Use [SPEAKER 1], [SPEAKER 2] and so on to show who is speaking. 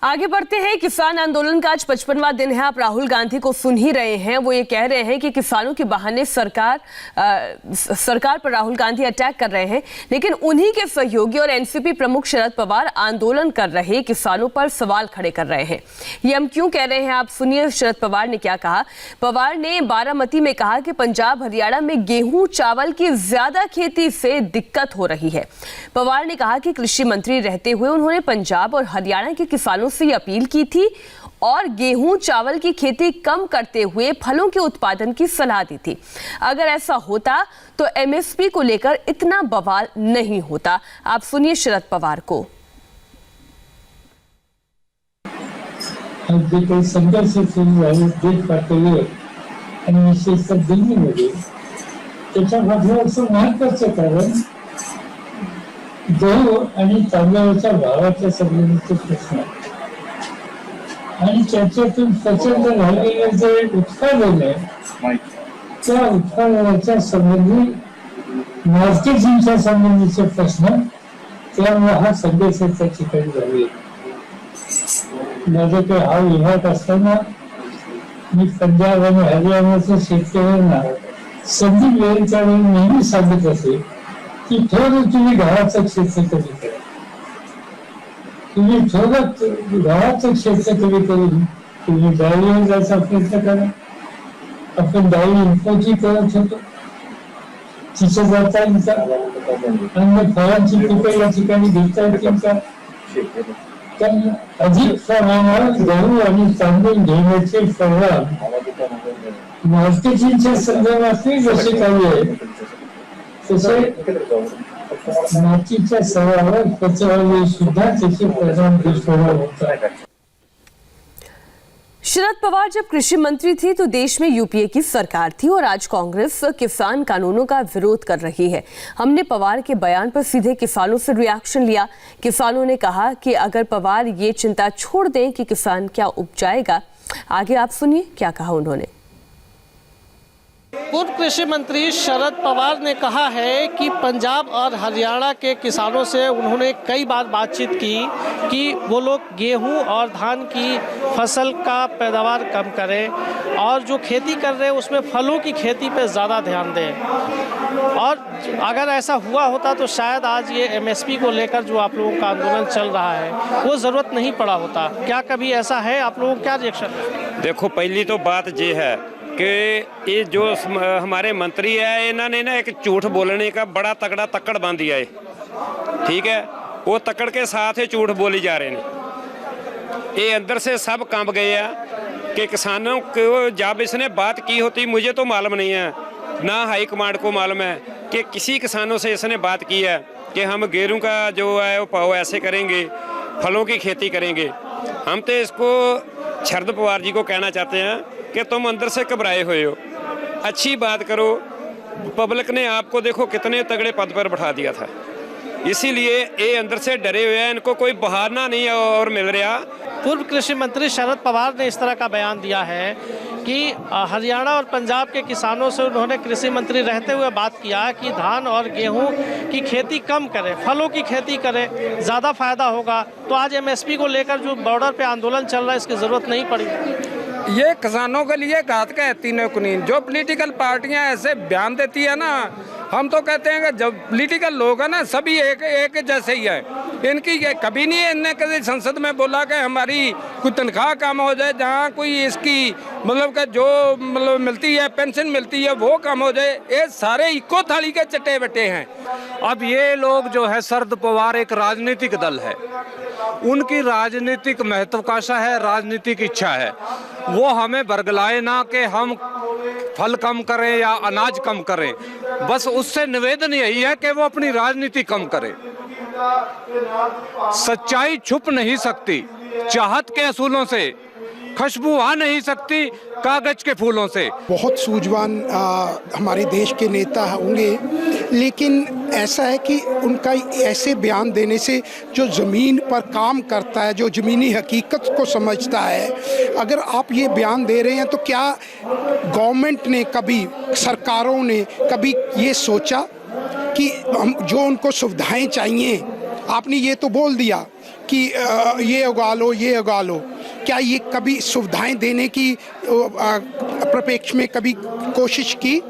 [SPEAKER 1] आगे बढ़ते हैं। किसान आंदोलन का आज 55वां दिन है। आप राहुल गांधी को सुन ही रहे हैं। वो ये कह रहे हैं कि किसानों के बहाने सरकार पर राहुल गांधी अटैक कर रहे हैं, लेकिन उन्हीं के सहयोगी और एनसीपी प्रमुख शरद पवार आंदोलन कर रहे किसानों पर सवाल खड़े कर रहे हैं। ये हम क्यों कह रहे हैं, आप सुनिए शरद पवार ने क्या कहा। पवार ने बारामती में कहा कि पंजाब हरियाणा में गेहूं चावल की ज्यादा खेती से दिक्कत हो रही है। पवार ने कहा कि कृषि मंत्री रहते हुए उन्होंने पंजाब और हरियाणा के किसानों से अपील की थी और गेहूं चावल की खेती कम करते हुए फलों के उत्पादन की सलाह दी थी। अगर ऐसा होता तो एमएसपी को लेकर इतना बवाल नहीं होता। आप सुनिए शरद पवार को।
[SPEAKER 2] गहू आणि तांदळाच्या भावाच्या संबंधीचे प्रश्न आणि त्याच्यातून प्रचंड झालेले जे उत्पादन आहे त्या उत्पादनाच्या संबंधी मार्केटिंगच्या संबंधीचे प्रश्न, त्यामुळे हा संदेश त्या ठिकाणी झाले। माझ्याकडे हा विभाग असताना मी पंजाब आणि हरियाणाच्या शेतकऱ्यांना संधी मिळेल त्यावेळी नेहमी सांगत असे की थोडं तुम्ही गव्हाचं क्षेत्र कमी करा, तुम्ही थोडं गव्हाचं क्षेत्र कमी करून तुम्ही डाळीवर जायचा प्रयत्न करा। आपण डाळी इम्पोर्टही करत होतो, तिथे जाता येईल का, आणि फळांची पिकं या ठिकाणी घेता येतील का, तर अधिक प्रमाणात गहू आणि तांदूळ घेण्याचे प्रमाण मार्केटिंगच्या संदर्भातही जसे काही आहे तसे मातीच्या सवावर त्याच्यावर सुद्धा त्याचे परिणाम दिसणार होतात।
[SPEAKER 1] शरद पवार जब कृषि मंत्री थी तो देश में यूपीए की सरकार थी और आज कांग्रेस किसान कानूनों का विरोध कर रही है। हमने पवार के बयान पर सीधे किसानों से रिएक्शन लिया। किसानों ने कहा कि अगर पवार ये चिंता छोड़ दें कि किसान क्या उपजाएगा। आगे आप सुनिए क्या कहा उन्होंने।
[SPEAKER 3] पूर्व कृषि मंत्री शरद पवार ने कहा है कि पंजाब और हरियाणा के किसानों से उन्होंने कई बार बातचीत की कि वो लोग गेहूं और धान की फसल का पैदावार कम करें और जो खेती कर रहे हैं उसमें फलों की खेती पे ज़्यादा ध्यान दें। और अगर ऐसा हुआ होता तो शायद आज ये एमएसपी को लेकर जो आप लोगों का आंदोलन चल रहा है वो ज़रूरत नहीं पड़ा होता। क्या कभी ऐसा है? आप लोगों का क्या रिएक्शन है?
[SPEAKER 4] देखो, पहली तो बात ये है कि ये जो हमारे मंत्री है इन्होंने ना एक झूठ बोलने का बड़ा तगड़ा तक्कड़ बांध दिया है। ठीक है, वो तक्कड़ के साथ ही झूठ बोली जा रहे हैं। ये अंदर से सब कांप गए हैं कि किसानों को जब इसने बात की होती, मुझे तो मालूम नहीं है, ना हाई कमांड को मालूम है कि किसी किसानों से इसने बात की है कि हम गेहूं का जो है वो पाव ऐसे करेंगे, फलों की खेती करेंगे। हम तो इसको शरद पवार जी को कहना चाहते हैं कि तुम अंदर से घबराए हुए हो, अच्छी बात करो। पब्लिक ने आपको देखो कितने तगड़े पद पर बैठा दिया था, इसीलिए ये अंदर से डरे हुए हैं, इनको कोई बहाना नहीं और मिल रहा।
[SPEAKER 3] पूर्व कृषि मंत्री शरद पवार ने इस तरह का बयान दिया है कि हरियाणा और पंजाब के किसानों से उन्होंने कृषि मंत्री रहते हुए बात किया कि धान और गेहूं की खेती कम करें, फलों की खेती करें, ज़्यादा फायदा होगा। तो आज एमएसपी को लेकर जो बॉर्डर पे आंदोलन चल रहा है इसकी ज़रूरत नहीं पड़ी।
[SPEAKER 5] ये किसानों के लिए घातक है तीनों कुनीन। जो पॉलिटिकल पार्टियां ऐसे बयान देती है ना, हम तो कहते हैं कि जब पॉलिटिकल लोग हैं ना सभी एक जैसे ही है। इनकी ये कभी नहीं है, इनने कभी संसद में बोला कि हमारी कोई तनख्वाह कम हो जाए, जहाँ कोई इसकी मतलब कि जो मतलब मिलती है पेंशन मिलती है वो कम हो जाए। ये सारे इको थाली के चट्टे बट्टे हैं।
[SPEAKER 6] अब ये लोग जो है, शरद पवार एक राजनीतिक दल है, उनकी राजनीतिक महत्वाकांक्षा है, राजनीतिक इच्छा है। वो हमें बरगलाए ना कि हम फल कम करें या अनाज कम करें, बस उससे निवेदन यही है कि वो अपनी राजनीति कम करें। सच्चाई छुप नहीं सकती, चाहत के असूलों से खुशबू आ नहीं सकती कागज के फूलों से।
[SPEAKER 7] बहुत सूझवान हमारे देश के नेता होंगे, लेकिन ऐसा है कि उनका ऐसे बयान देने से जो ज़मीन पर काम करता है, जो ज़मीनी हकीकत को समझता है, अगर आप ये बयान दे रहे हैं तो क्या गवर्नमेंट ने कभी, सरकारों ने कभी ये सोचा कि हम जो उनको सुविधाएं चाहिए, आपने ये तो बोल दिया कि ये उगा लो, ये उगा लो। क्या ये कभी सुविधाएं देने की परिप्रेक्ष्य में कभी कोशिश की?